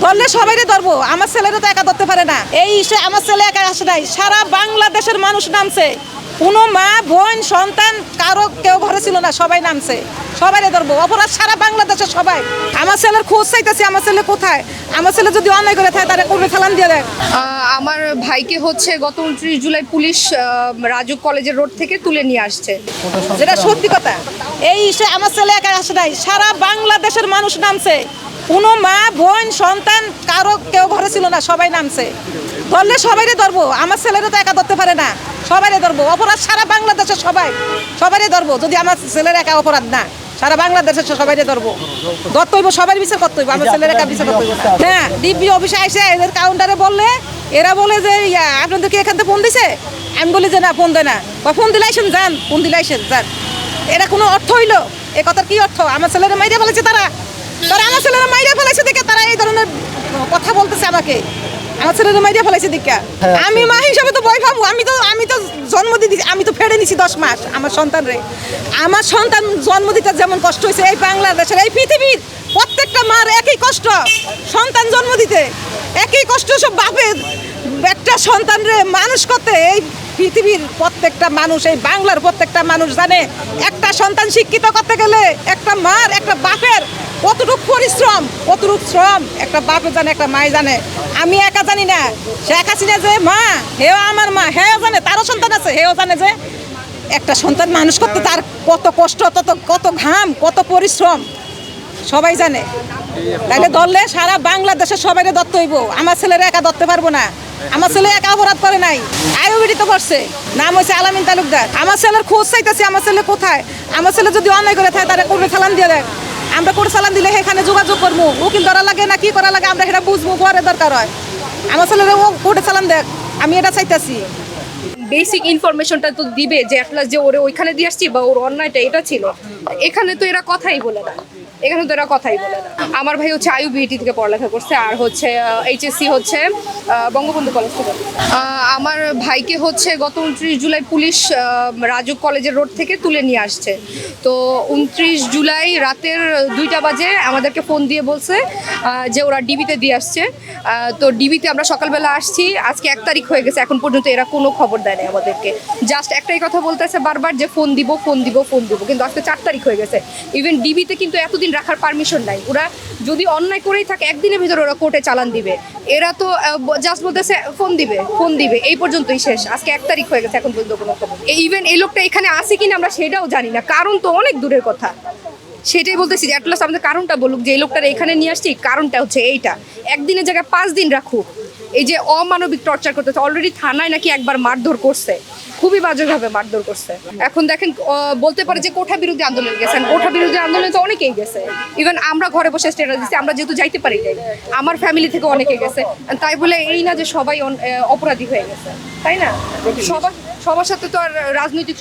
ধরলে সবাইরে ধরবো, আমার ছেলেরা তো একা ধরতে পারে না। এই আমার ছেলে একা আসে নাই, সারা বাংলাদেশের মানুষ নামছে। কোনো মা বোন সন্তান কারো কেউ ঘরে ছিল না, সবাই নামছে। সবাইরে ধরবো, অপরাধ সারা বাংলাদেশের সবাই। আমার ছেলের খোঁজ চাইতেছি, আমার ছেলে কোথায়? আমার ছেলে যদি অন্যায় করে থাকে তারা করবে চালান দিয়ে দেয়। আমার ভাইকে হচ্ছে গত 29 জুলাই পুলিশ রাজুক কলেজের রোড থেকে তুলে নিয়ে আসছে। যেটা সত্যি কথা, এই আমার ছেলে একা আসে নাই, সারা বাংলাদেশের মানুষ নামছে। কোনো মা বোন সন্তান কারো কেউ ঘরে ছিল না, সবাই নামছে। ধরলে সবাইরে ধরবো, আমার ছেলেরা তো একা ধরতে পারে না। সবাইরে ধরবো, অপরাধ সারা বাংলাদেশের সবাই। সবাইরে ধরবো, যদি আমার ছেলের একা অপরাধ না, সারা বাংলাদেশের সবাইরে ধরবো। ধরতে হইব, সবাই বিচার করতে হইব, আমার ছেলের একা বিচার করতে হইব না। হ্যাঁ, ডিবি অফিসে আইসে এদের কাউন্টারে বললে এরা বলে যে আপনাদেরকে এখান থেকে ফোন দিছে। আমি বলি যে না, ফোন দেয় না। বা ফোন দিলে আইসেন যান, ফোন দিলে আইসেন যান। এটা কোনো অর্থ হইলো? এ কথার কি অর্থ? আমার ছেলেরা মাইরে ফেলেছে তারা আমার ছেলেরা মাইরে ফেলেছে দেখে তারা এই ধরনের কথা বলতেছে আমাকে। আমার ছেলেরা মাইরে ফেলেছে দেখে আমি মা হিসাবে তো ভয় পাবো। আমি তো জন্ম দিয়েছি, আমি তো ফেড়ে নিছি 10 মাস আমার সন্তানরে। আমার সন্তান জন্ম দিতে যেমন কষ্ট হয়েছে, এই বাংলাদেশের এই পৃথিবীর প্রত্যেকটা মার একই কষ্ট। সন্তান জন্ম দিতে একই কষ্ট সব বাপের। একটা সন্তানরে মানুষ করতে এই পৃথিবীর প্রত্যেকটা মানুষ, এই বাংলার প্রত্যেকটা মানুষ জানে একটা সন্তান শিক্ষিত করতে গেলে একটা মার, একটা বাপের কতটুকু পরিশ্রম, কতটুকু শ্রম একটা বাপে জানে, একটা মাই জানে। আমি একা জানি না, শেখ হাসিনা যে মা, হেও আমার মা, হেও জানে তারও সন্তান আছে, হেও জানে যে একটা সন্তান মানুষ করতে তার কত কষ্ট, কত ঘাম, কত পরিশ্রম সবাই জানে। তাহলে ধরলে সারা বাংলাদেশের সবাইরে ধরতে হইব, আমার ছেলেরা একা ধরতে পারবো না। আমার ছেলে একা অপরাধ করে নাই, আইওবিডি তো করছে, নাম হয়েছে আলামিন তালুকদার। আমার ছেলের খোঁজ চাইতেছি, আমার ছেলে কোথায়? আমার ছেলে যদি অন্যায় করে থাকে তারা করবে চালান দিয়ে দেয়। আমরা করে চালান দিলে এখানে যোগাযোগ করবো, উকিল ধরা লাগে না কি করা লাগে আমরা সেটা বুঝবো, ঘরে দরকার হয়। আমার ছেলেরা ও কোর্টে চালান দেখ, আমি এটা চাইতেছি। বেসিক ইনফরমেশনটা তো দিবে যে অ্যাটলাস যে ওরে ওইখানে দিয়ে আসছি বা ওর অন্যায়টা এটা ছিল। এখানে তো এরা কথাই বলে না, আমার ভাই হচ্ছে আইইউবিটি থেকে পড়ালেখা করছে, আর হচ্ছে এইচএসসি হচ্ছে বঙ্গবন্ধু কলেজ থেকে। আমার ভাইকে হচ্ছে গত 29 জুলাই পুলিশ রাজুক কলেজের রোড থেকে তুলে নিয়ে আসছে। তো 29 জুলাই রাতের 2টা বাজে আমাদেরকে ফোন দিয়ে বলছে যে ওরা ডিবিতে দিয়ে আসছে। তো ডিবিতে আমরা সকালবেলা আসছি, আজকে 1 তারিখ হয়ে গেছে, এখন পর্যন্ত এরা কোনো খবর দেয় না আমাদেরকে। জাস্ট একটাই কথা বলতেছে বারবার যে ফোন দিব, কিন্তু আজকে 4 তারিখ হয়ে গেছে। ইভেন ডিবিতে কিন্তু এতদিন রাখার পারমিশন নাই। ওরা যদি অন্যায় করেই থাকে একদিনের ভিতরে ওরা কোর্টে চালান দিবে। এরা তো জাস্ট বলতেছে ফোন দিবে, এই পর্যন্তই শেষ। আজকে 1 তারিখ হয়ে গেছে, এখন পর্যন্ত কোনো খবর। ইভেন এই লোকটা এখানে আসে কিনা আমরা সেটাও জানি না, কারণ তো অনেক দূরের কথা। সেটাই বলতেছি যে অ্যাটলাস আমাদের কারণটা বলুক, যে এই লোকটার এখানে নিয়ে আসছি, কারণটা হচ্ছে এইটা। একদিনের জায়গায় 5 দিন রাখুক। এই যে অমানবিক টর্চার করতেছে, অলরেডি থানায় নাকি একবার মারধর করছে, খুবই বাজেভাবে মারধর করছে। এখন দেখেন বলতে পারে যে কোঠা বিরোধী আন্দোলন গেছেন, কোঠা বিরোধী আন্দোলনে তো অনেকেই গেছে। ইভেন আমরা ঘরে বসে স্ট্যাটাস দিচ্ছি, আমরা যেহেতু যাইতে পারি নাই, আমার ফ্যামিলি থেকে অনেকে গেছে। তাই বলে এই না যে সবাই অপরাধী হয়ে গেছে, তাই না? সবার সাথে তো আর রাজনৈতিক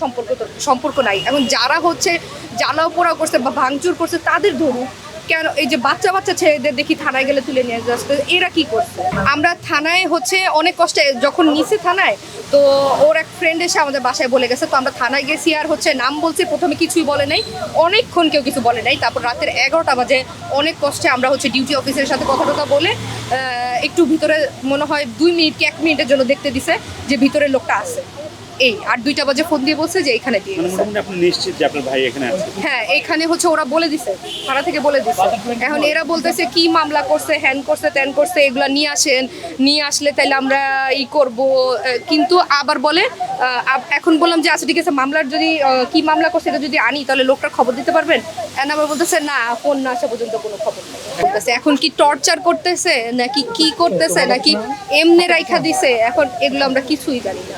সম্পর্ক নাই। এখন যারা হচ্ছে জ্বালাও পোড়াও করছে বা ভাঙচুর করছে তাদের ধরুন, কেন এই যে বাচ্চা ছেলেদের দেখি থানায় গেলে তুলে নিয়ে যাচ্ছে, এরা কি করছে? আমরা থানায় হচ্ছে অনেক কষ্টে যখন নিচে থানায়, তো ওর এক ফ্রেন্ড এসে আমাদের বাসায় বলে গেছে। তো আমরা থানায় গেছি, আর হচ্ছে নাম বলছি, প্রথমে কিছুই বলে নাই, অনেকক্ষণ কেউ কিছু বলে নাই। তারপর রাতের 11টা বাজে অনেক কষ্টে আমরা হচ্ছে ডিউটি অফিসের সাথে কথা বলে একটু ভিতরে মনে হয় 2 মিনিট কি 1 মিনিটের জন্য দেখতে দিছে যে ভিতরে লোকটা আছে। এই আর 2টা বাজে ফোন দিয়ে বলছে যে এখানে দিয়ে গেছে। আপনি নিশ্চিত যে আপনার ভাই এখানে আছে? হ্যাঁ, এখানে হচ্ছে ওরা বলে দিছে, থানা থেকে বলে দিছে। এখন এরা বলতেছে কি মামলা করছে, হ্যান করছে, ত্যান করছে, এগুলা নিয়ে আসলে তাইলে আমরা করব। কিন্তু আবার বলে এখন বললাম যে আচ্ছা ঠিক আছে, মামলার যদি কি মামলা করছে এটা যদি আনি তাহলে লোকটার খবর দিতে পারবেন। আবার বলতেছে না, ফোন না আসা পর্যন্ত কোনো খবর নেই। এখন কি টর্চার করতেছে নাকি কি করতেছে নাকি এমনি রাইখা দিছে, এখন এগুলো আমরা কিছুই জানি না।